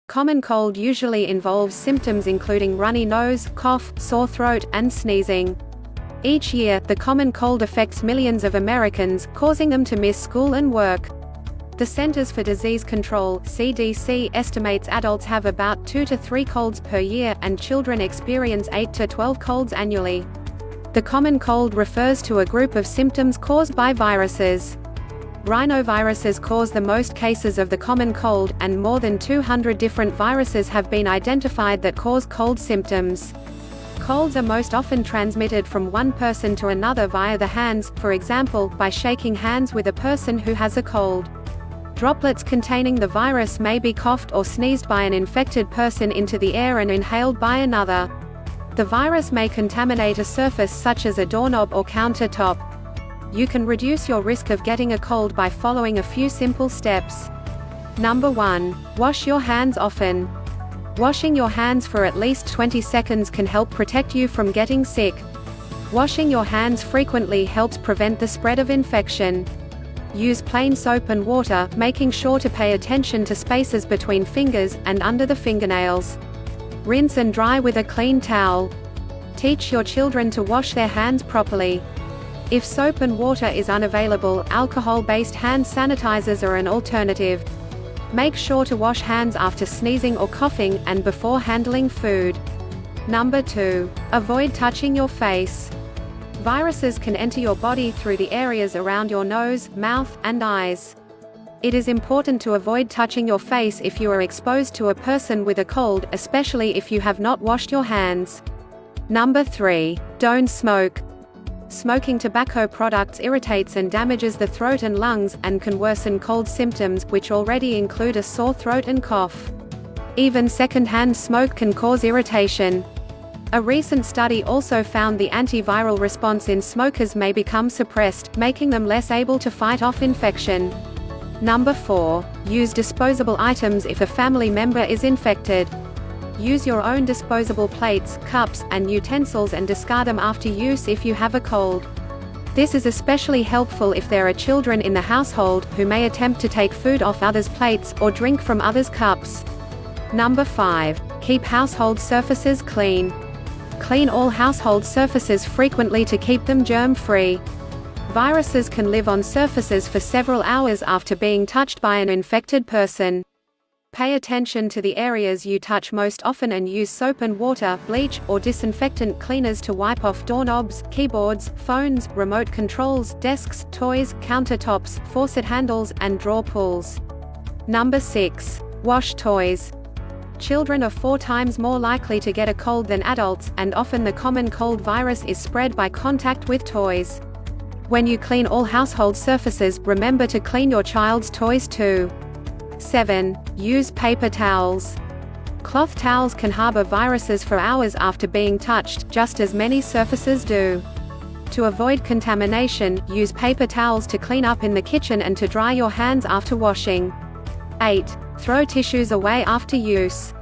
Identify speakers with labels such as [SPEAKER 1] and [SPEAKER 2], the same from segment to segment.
[SPEAKER 1] Common cold usually involves symptoms including runny nose, cough, sore throat, and sneezing. Each year, the common cold affects millions of Americans, causing them to miss school and work. The Centers for Disease Control (CDC) estimates adults have about 2 to 3 colds per year, and children experience 8 to 12 colds annually. The common cold refers to a group of symptoms caused by viruses. Rhinoviruses cause the most cases of the common cold, and more than 200 different viruses have been identified that cause cold symptoms. Colds are most often transmitted from one person to another via the hands, for example, by shaking hands with a person who has a cold. Droplets containing the virus may be coughed or sneezed by an infected person into the air and inhaled by another. The virus may contaminate a surface such as a doorknob or countertop. You can reduce your risk of getting a cold by following a few simple steps. Number 1. Wash your hands often. Washing your hands for at least 20 seconds can help protect you from getting sick. Washing your hands frequently helps prevent the spread of infection. Use plain soap and water, making sure to pay attention to spaces between fingers, and under the fingernails. Rinse and dry with a clean towel. Teach your children to wash their hands properly. If soap and water is unavailable, alcohol-based hand sanitizers are an alternative. Make sure to wash hands after sneezing or coughing, and before handling food. Number 2. Avoid touching your face. Viruses can enter your body through the areas around your nose, mouth, and eyes. It is important to avoid touching your face if you are exposed to a person with a cold, especially if you have not washed your hands. Number 3. Don't smoke. Smoking tobacco products irritates and damages the throat and lungs, and can worsen cold symptoms, which already include a sore throat and cough. Even secondhand smoke can cause irritation. A recent study also found the antiviral response in smokers may become suppressed, making them less able to fight off infection. Number 4. Use disposable items if a family member is infected. Use your own disposable plates, cups, and utensils and discard them after use if you have a cold. This is especially helpful if there are children in the household, who may attempt to take food off others' plates, or drink from others' cups. Number 5. Keep household surfaces clean. Clean all household surfaces frequently to keep them germ-free. Viruses can live on surfaces for several hours after being touched by an infected person. Pay attention to the areas you touch most often and use soap and water, bleach, or disinfectant cleaners to wipe off doorknobs, keyboards, phones, remote controls, desks, toys, countertops, faucet handles, and drawer pulls. Number 6. Wash toys. Children are 4 times more likely to get a cold than adults, and often the common cold virus is spread by contact with toys. When you clean all household surfaces, remember to clean your child's toys too. 7. Use paper towels. Cloth towels can harbor viruses for hours after being touched, just as many surfaces do. To avoid contamination, use paper towels to clean up in the kitchen and to dry your hands after washing. 8. Throw tissues away after use.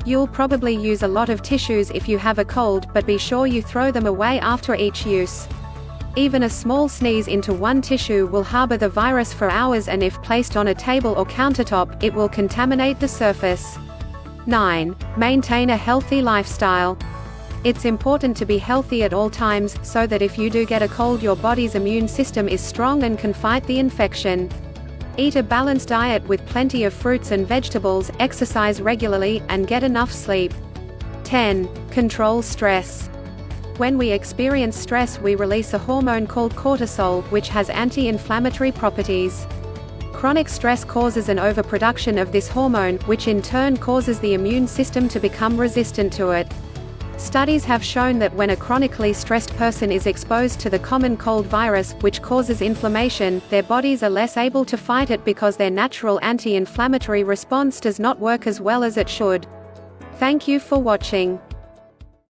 [SPEAKER 1] You'll probably use a lot of tissues if you have a cold, but be sure you throw them away after each use. Even a small sneeze into one tissue will harbor the virus for hours, and if placed on a table or countertop, it will contaminate the surface. 9. Maintain a healthy lifestyle. It's important to be healthy at all times, so that if you do get a cold, your body's immune system is strong and can fight the infection. Eat a balanced diet with plenty of fruits and vegetables, exercise regularly, and get enough sleep. 10. Control stress. When we experience stress, we release a hormone called cortisol, which has anti-inflammatory properties. Chronic stress causes an overproduction of this hormone, which in turn causes the immune system to become resistant to it. Studies have shown that when a chronically stressed person is exposed to the common cold virus, which causes inflammation, their bodies are less able to fight it because their natural anti-inflammatory response does not work as well as it should. Thank you for watching.